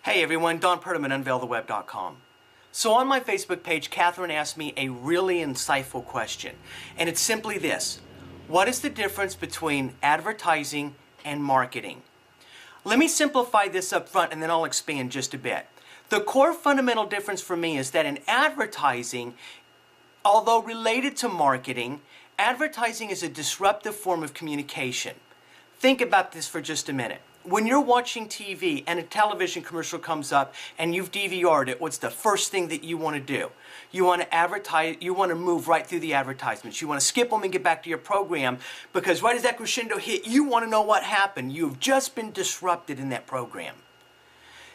Hey everyone, Don Perlman, UnveilTheWeb.com. So on my Facebook page, Catherine asked me a really insightful question, and it's simply this: what is the difference between advertising and marketing? Let me simplify this up front and then I'll expand just a bit. The core fundamental difference for me is that in advertising, although related to marketing, advertising is a disruptive form of communication. Think about this for just a minute. When you're watching TV and a television commercial comes up and you've DVR'd it, what's the first thing that you want to do? You want to advertise, you want to move right through the advertisements. You want to skip them and get back to your program because right as that crescendo hit, you want to know what happened. You've just been disrupted in that program.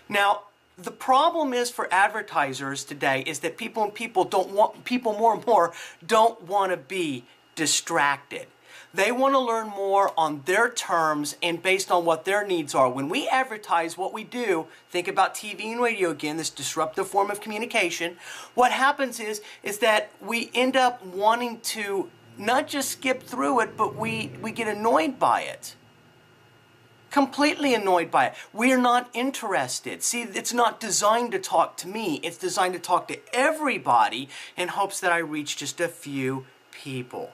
Now, the problem is for advertisers today is that people more and more don't want to be distracted. They want to learn more on their terms and based on what their needs are. When we advertise, what we do, think about TV and radio again, this disruptive form of communication. What happens is that we end up wanting to not just skip through it, but we get annoyed by it. Completely annoyed by it. We are not interested. See, it's not designed to talk to me. It's designed to talk to everybody in hopes that I reach just a few people.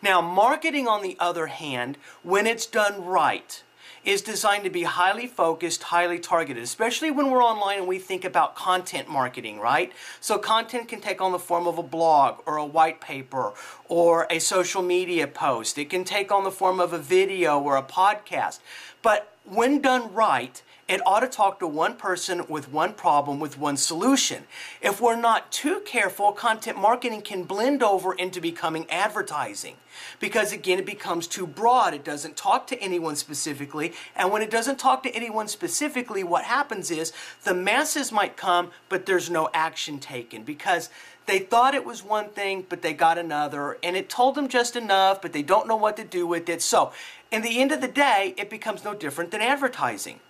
Now, marketing, on the other hand, when it's done right, is designed to be highly focused, highly targeted, especially when we're online and we think about content marketing, right? So content can take on the form of a blog or a white paper or a social media post. It can take on the form of a video or a podcast. But when done right, it ought to talk to one person with one problem, with one solution. If we're not too careful, content marketing can blend over into becoming advertising. Because again, it becomes too broad. It doesn't talk to anyone specifically. And when it doesn't talk to anyone specifically, what happens is the masses might come, but there's no action taken. Because they thought it was one thing, but they got another. And it told them just enough, but they don't know what to do with it. So, in the end of the day, it becomes no different than advertising.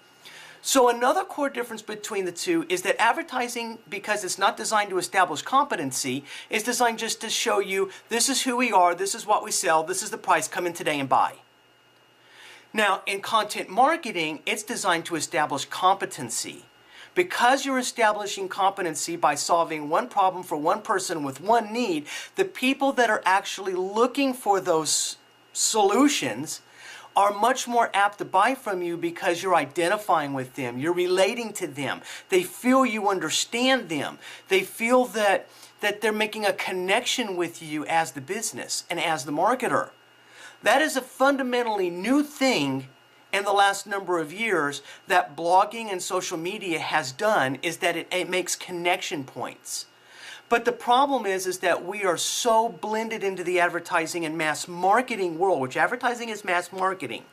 So another core difference between the two is that advertising, because it's not designed to establish competency, is designed just to show you this is who we are, this is what we sell, this is the price, come in today and buy. Now, in content marketing, it's designed to establish competency. Because you're establishing competency by solving one problem for one person with one need, the people that are actually looking for those solutions are much more apt to buy from you because you're identifying with them, you're relating to them, they feel you understand them, they feel that they're making a connection with you as the business and as the marketer. That is a fundamentally new thing in the last number of years that blogging and social media has done, is that it makes connection points. But the problem is that we are so blended into the advertising and mass marketing world, which advertising is mass marketing,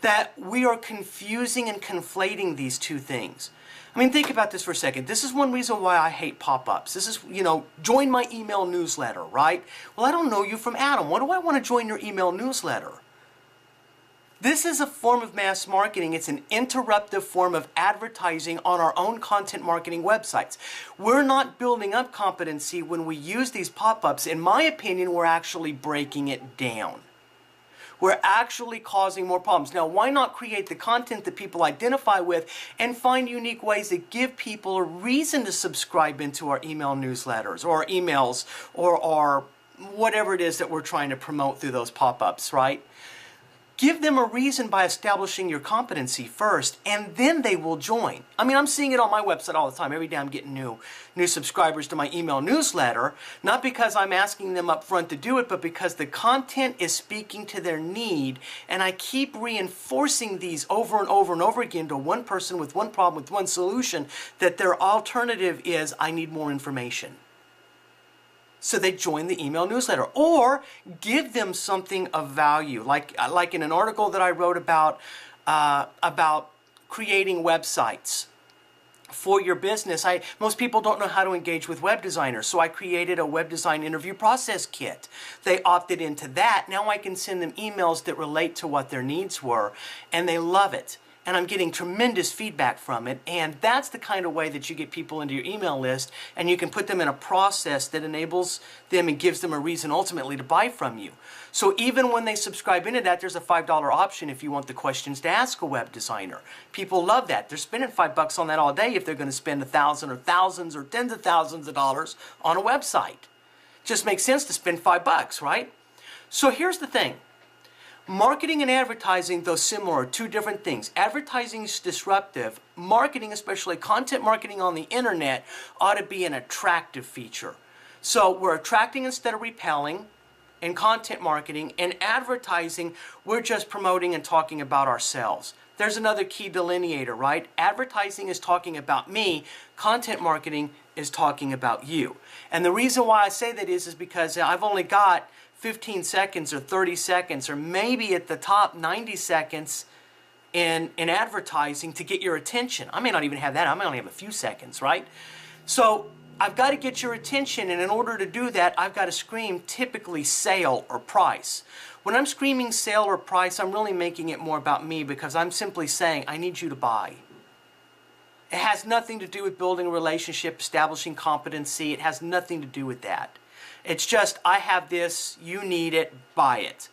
that we are confusing and conflating these two things. I mean, think about this for a second. This is one reason why I hate pop-ups. This is, join my email newsletter, right? Well, I don't know you from Adam. Why do I want to join your email newsletter? This is a form of mass marketing. It's an interruptive form of advertising on our own content marketing websites. We're not building up competency when we use these pop-ups. In my opinion, we're actually breaking it down. We're actually causing more problems. Now, why not create the content that people identify with and find unique ways that give people a reason to subscribe into our email newsletters or our emails or our whatever it is that we're trying to promote through those pop-ups, right? Give them a reason by establishing your competency first, and then they will join. I mean, I'm seeing it on my website all the time. Every day I'm getting new subscribers to my email newsletter, not because I'm asking them up front to do it, but because the content is speaking to their need, and I keep reinforcing these over and over and over again to one person with one problem, with one solution, that their alternative is, I need more information. So they join the email newsletter, or give them something of value, like in an article that I wrote about creating websites for your business. Most people don't know how to engage with web designers, so I created a web design interview process kit. They opted into that. Now I can send them emails that relate to what their needs were, and they love it. and I'm getting tremendous feedback from it, and that's the kind of way that you get people into your email list, and you can put them in a process that enables them and gives them a reason ultimately to buy from you. So even when they subscribe into that, there's a $5 option if you want the questions to ask a web designer. People love that. They're spending $5 on that all day if they're going to spend $1,000 or thousands or tens of thousands of dollars on a website. Just makes sense to spend $5, right? So here's the thing. Marketing and advertising, though similar, are two different things. Advertising is disruptive. Marketing, especially content marketing on the internet, ought to be an attractive feature. So we're attracting instead of repelling in content marketing. In advertising, we're just promoting and talking about ourselves. There's another key delineator, right? Advertising is talking about me. Content marketing is talking about you. And the reason why I say that is because I've only got 15 seconds or 30 seconds or maybe at the top 90 seconds in advertising to get your attention. I may not even have that. I may only have a few seconds, right? So I've got to get your attention, and in order to do that, I've got to scream typically sale or price. When I'm screaming sale or price, I'm really making it more about me because I'm simply saying, I need you to buy. It has nothing to do with building a relationship, establishing competency. It has nothing to do with that. It's just, I have this, you need it, buy it.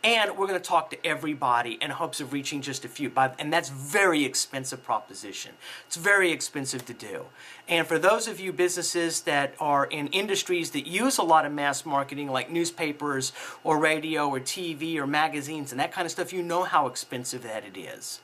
And we're going to talk to everybody in hopes of reaching just a few. And that's a very expensive proposition. It's very expensive to do. And for those of you businesses that are in industries that use a lot of mass marketing, like newspapers or radio or TV or magazines and that kind of stuff, you know how expensive that it is.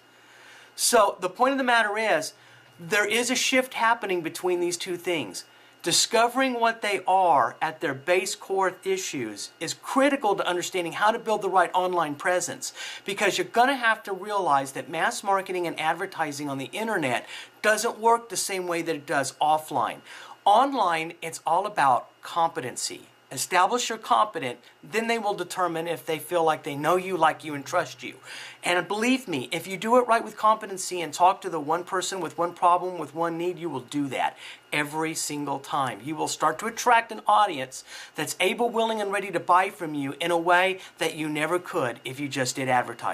So the point of the matter is, there is a shift happening between these two things. Discovering what they are at their base core issues is critical to understanding how to build the right online presence, because you're going to have to realize that mass marketing and advertising on the internet doesn't work the same way that it does offline. Online, it's all about competency. Establish you're competent, then they will determine if they feel like they know you, like you, and trust you. And believe me, if you do it right with competency and talk to the one person with one problem, with one need, you will do that every single time. You will start to attract an audience that's able, willing, and ready to buy from you in a way that you never could if you just did advertising.